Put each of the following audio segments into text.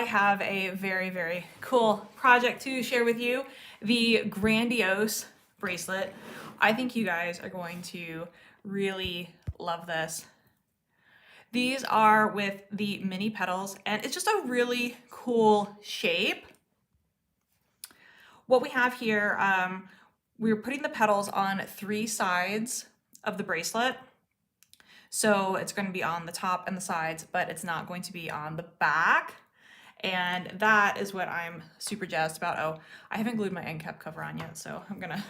have a very, very cool project to share with you. The Grandiose bracelet. I think you guys are going to really love this. These are with the mini petals and it's just a really cool shape. What we have here, we're putting the petals on 3 sides of the bracelet. So it's going to be on the top and the sides, but it's not going to be on the back. And that is what I'm super jazzed about. Oh, I haven't glued my end cap cover on yet, so I'm gonna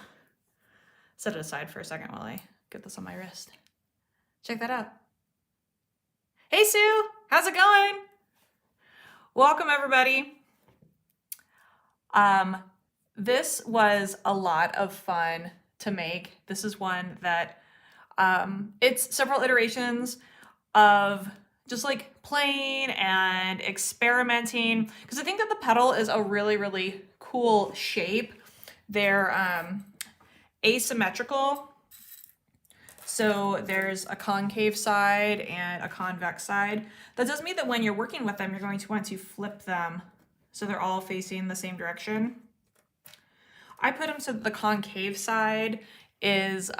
set it aside for a second while I get this on my wrist. Check that out. Hey Sue, how's it going? Welcome everybody. This was a lot of fun to make. This is one that it's several iterations of just like playing and experimenting, because I think that the petal is a really, really cool shape. They're asymmetrical. So there's a concave side and a convex side. That does mean that when you're working with them, you're going to want to flip them so they're all facing the same direction. I put them so that the concave side is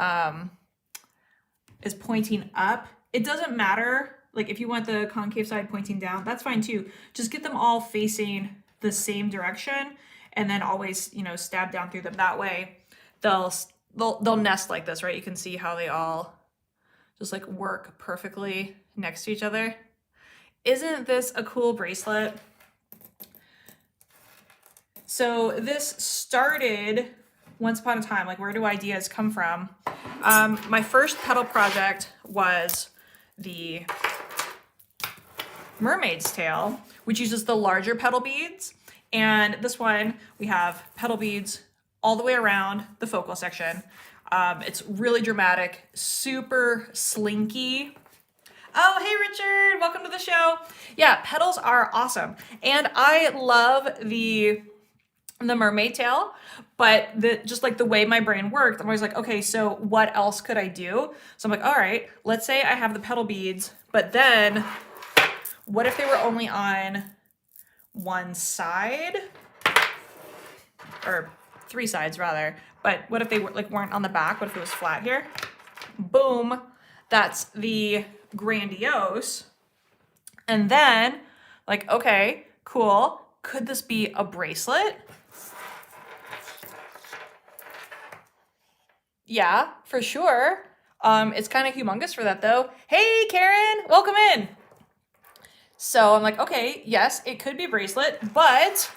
pointing up. It doesn't matter, like if you want the concave side pointing down, that's fine too. Just get them all facing the same direction and then always, you know, stab down through them. That way they'll nest like this, right? You can see how they all just like work perfectly next to each other. Isn't this a cool bracelet? So this started once upon a time. Like, where do ideas come from? My first petal project was the mermaid's tail, which uses the larger petal beads. And this one, we have petal beads all the way around the focal section. It's really dramatic, super slinky. Oh, hey Richard, welcome to the show. Yeah, petals are awesome. And I love the mermaid tail, but just like the way my brain worked, I'm always like, okay, so what else could I do? So I'm like, all right, let's say I have the petal beads, but then what if they were only on one side, or 3 sides rather, but what if they weren't on the back? What if it was flat here? Boom, that's the Grandiose. And then like, okay, cool. Could this be a bracelet? Yeah, for sure. It's kind of humongous for that though. Hey, Karen, welcome in. So I'm like, okay, yes, it could be a bracelet, but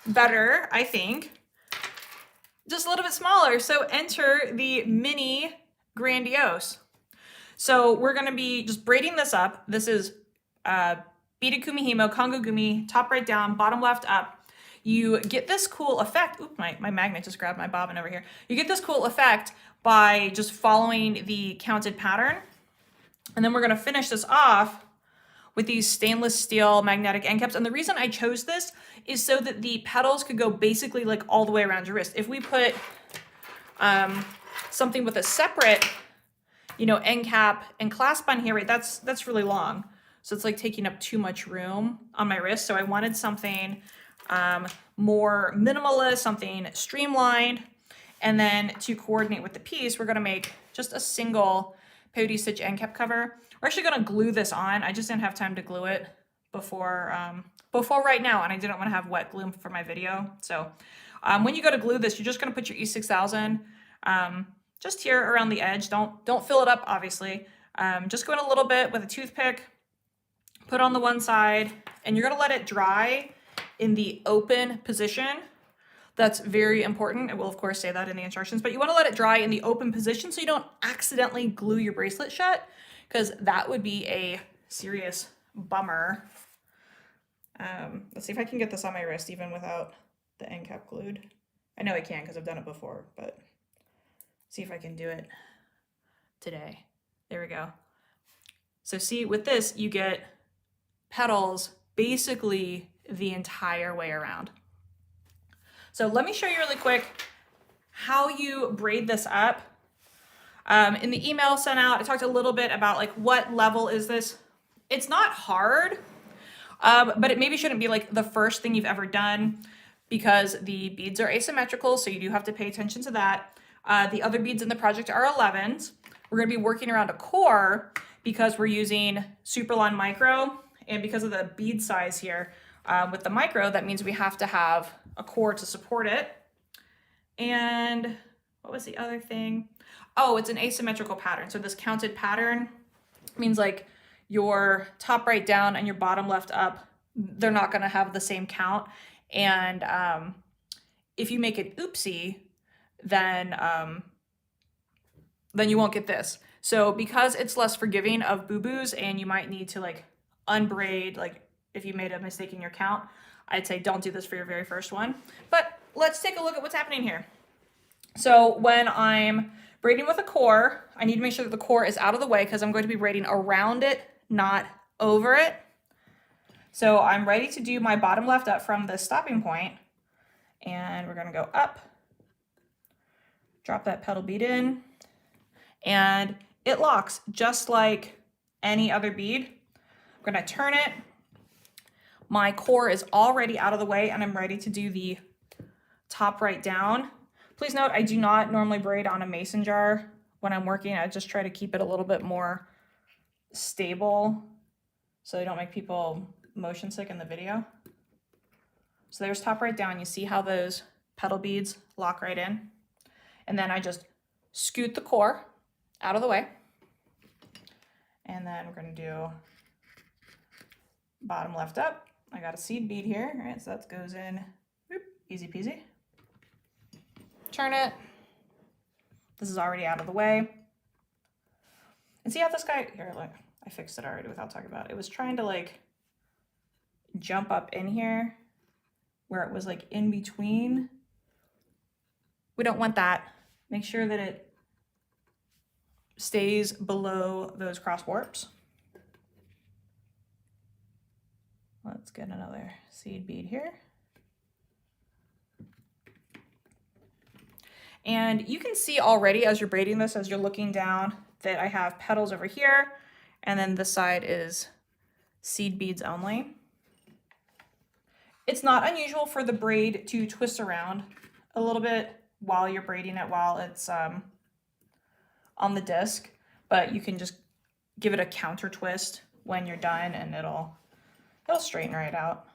better, I think, just a little bit smaller. So enter the mini Grandiose. So we're gonna be just braiding this up. This is beaded kumihimo, Congo gumi, top right down, bottom left up. You get this cool effect. Oop, my magnet just grabbed my bobbin over here. You get this cool effect by just following the counted pattern. And then we're gonna finish this off with these stainless steel magnetic end caps. And the reason I chose this is so that the petals could go basically like all the way around your wrist. If we put something with a separate, you know, end cap and clasp on here, right, that's really long. So it's like taking up too much room on my wrist. So I wanted something more minimalist, something streamlined. And then to coordinate with the piece, we're gonna make just a single peyote stitch end cap cover. We're actually gonna glue this on. I just didn't have time to glue it before right now, and I didn't wanna have wet glue for my video. So when you go to glue this, you're just gonna put your E6000 just here around the edge. Don't fill it up, obviously. Just go in a little bit with a toothpick, put it on the one side, and you're gonna let it dry in the open position. That's very important. It will of course say that in the instructions, but you wanna let it dry in the open position so you don't accidentally glue your bracelet shut, because that would be a serious bummer. Let's see if I can get this on my wrist even without the end cap glued. I know I can because I've done it before, but see if I can do it today. There we go. So see, with this, you get petals basically the entire way around. So let me show you really quick how you braid this up. In the email sent out, I talked a little bit about like what level is this. It's not hard. But it maybe shouldn't be like the first thing you've ever done because the beads are asymmetrical, so you do have to pay attention to that. The other beads in the project are 11s. We're going to be working around a core because we're using Superline Micro, and because of the bead size here with the micro, that means we have to have a core to support it. And what was the other thing? Oh, it's an asymmetrical pattern. So this counted pattern means like your top right down and your bottom left up, they're not going to have the same count. And if you make it oopsie, then you won't get this. So because it's less forgiving of boo-boos and you might need to like unbraid, like if you made a mistake in your count, I'd say don't do this for your very first one. But let's take a look at what's happening here. So when I'm braiding with a core, I need to make sure that the core is out of the way because I'm going to be braiding around it, not over it. So I'm ready to do my bottom left up from the stopping point, and we're going to go up, drop that petal bead in, and it locks just like any other bead. I'm going to turn it. My core is already out of the way and I'm ready to do the top right down. Please note, I do not normally braid on a mason jar when I'm working. I just try to keep it a little bit more stable so they don't make people motion sick in the video. So there's top right down. You see how those petal beads lock right in? And then I just scoot the core out of the way. And then we're going to do bottom left up. I got a seed bead here, right? So that goes in, whoop, easy peasy. Turn it. This is already out of the way. And see how this guy, here, look, I fixed it already without talking about it. It was trying to like jump up in here where it was like in between. We don't want that. Make sure that it stays below those cross warps. Let's get another seed bead here. And you can see already as you're braiding this, as you're looking down, that I have petals over here, and then this side is seed beads only. It's not unusual for the braid to twist around a little bit while you're braiding it, while it's on the disc, but you can just give it a counter twist when you're done and it'll straighten right out.